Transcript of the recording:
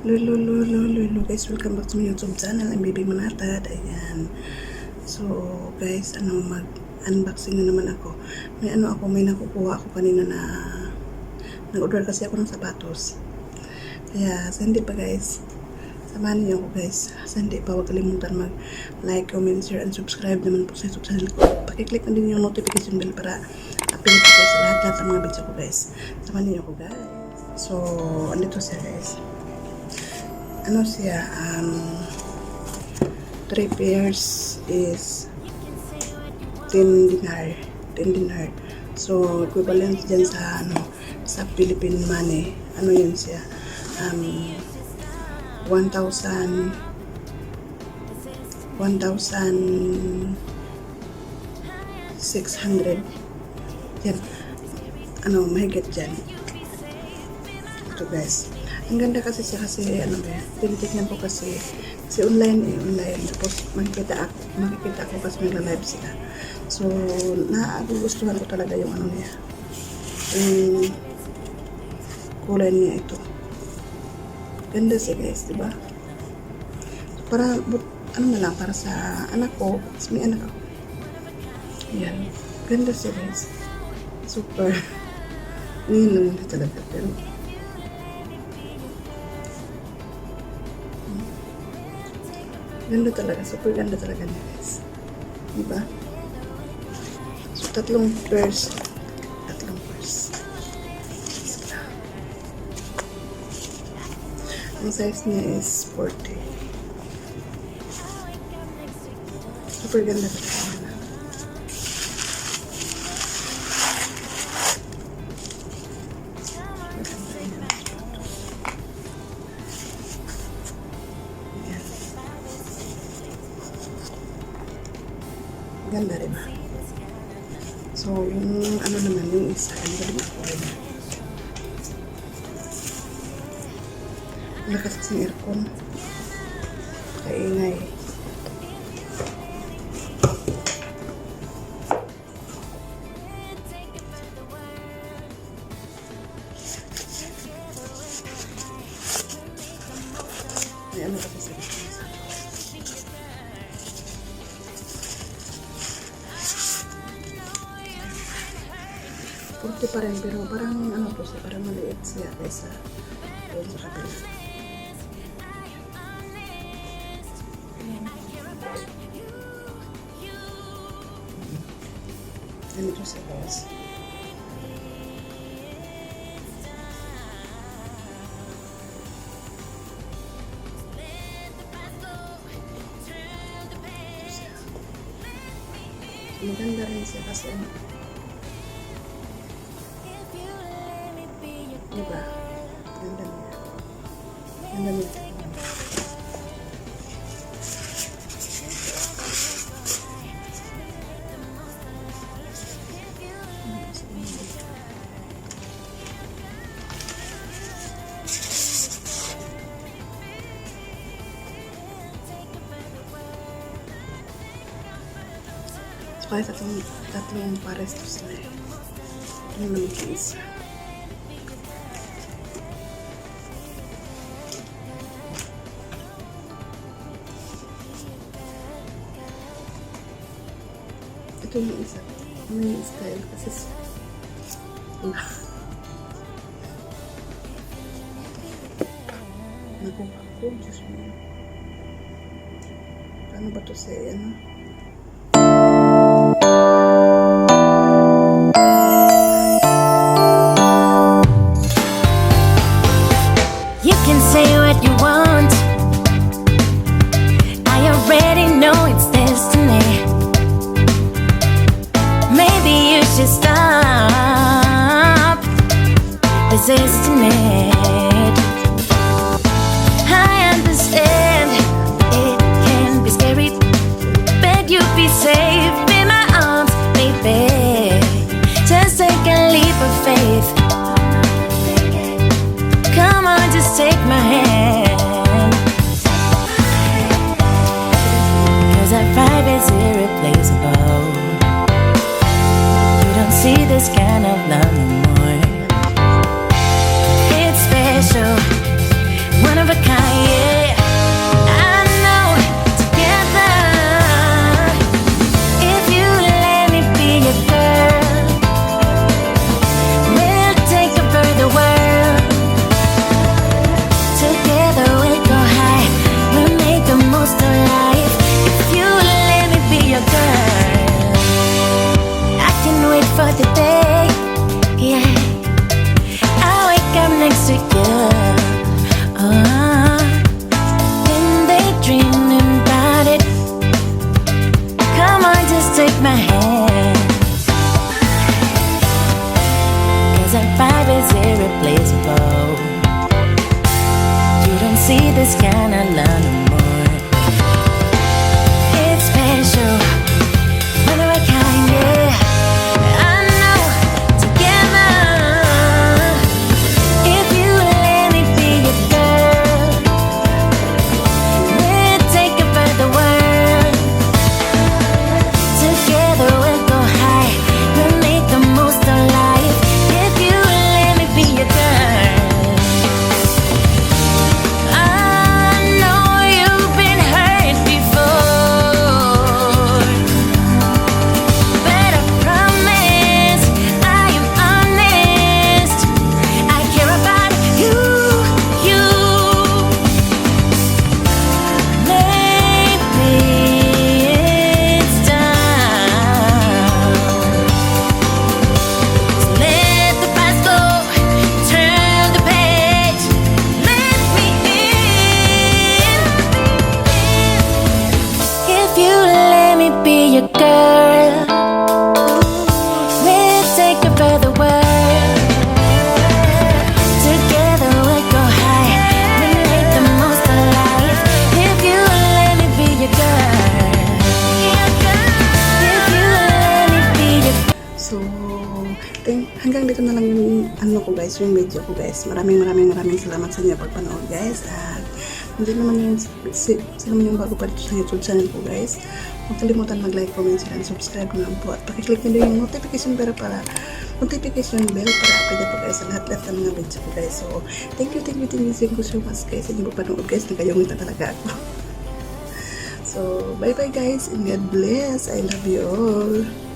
Lulu guys, welcome back to my YouTube channel, ang Baby Manatad. Ayan. So guys, mag-unboxing na naman ako. May nakukuha ako kanina na nag-order kasi ako ng sapatos. Kaya sa hindi pa guys, samahan niyo ako guys. Sa hindi pa, huwag kalimutan mag-like, comment, share, and subscribe naman po sa YouTube channel ko. Pakiclick na din yung notification bell para update ko sa lahat ng mga video ko guys. Samahan niyo ako guys. So, andito siya guys. Ano siya, 3 pairs is 10 dinar. So, equivalent dyan sa, sa Philippine money. Ano yun siya? 1,600 yan. Mahigit dyan. Ito guys. Ang ganda kasi siya tinitignan ko kasi online. Tapos makikita ako kasi nagla-live sila. So, nagugustuhan ko talaga yung niya. Yung kulay niya ito. Ganda siya guys, diba? So, para, para sa anak ko, kasi may anak ako. Yan. Ganda siya guys. Super. Ngayon lang talaga. Pero, ganda talaga, super ganda talaga niya guys. Diba? So, tatlong pairs. Ang size niya is 40. Super ganda talaga. Ganda rin ba? So, yung naman, yung isa, ang galing ako rin. Lakas kasing aircon. Kaingay. May kasi sa kurti pa rin, pero parang po siya, parang maliit siya kaysa doon sa kapila. Ganito siya guys. Maganda rin siya kasi diba? Ganda niya. Ganda niya. So, kaya tatlong pares to sila. Ito naman yung isa. Ito yung isa. May style kasi nakuha ko. Diyos mo. Paano ba ito sa You can say what you want. I already know it's destiny. Maybe you should stop resisting it. I understand it can be scary, but this kind of love no more. It's special, one of a kind, yeah. I know, together, if you let me be your girl, we'll take it for the world. Together we'll go high, we'll make the most of life. If you let me be your girl. I know you've been hurt before, but I promise I am honest. I care about you. Maybe it's time. So let the past go, turn the page, let me in. If you let me be your girl, we'll take it for the world. Together we'll go high, we'll make the most of life. If you let me be your girl, if you let me be your So, hanggang dito na lang yung ano ko guys, yung video ko guys. Maraming salamat sa inyo pagpanood guys. At hindi naman yung sino man yung bago pa dito sa YouTube channel ko guys. Huwag kalimutan mag-like, comment, share, and subscribe na lang po. At pakiclick nyo din yung notification bell para update po guys sa lahat-lahat ng mga video ko guys. So, thank you so much guys. Hindi po panood guys, nagayungin na talaga ako. So, bye bye guys and God bless. I love you all.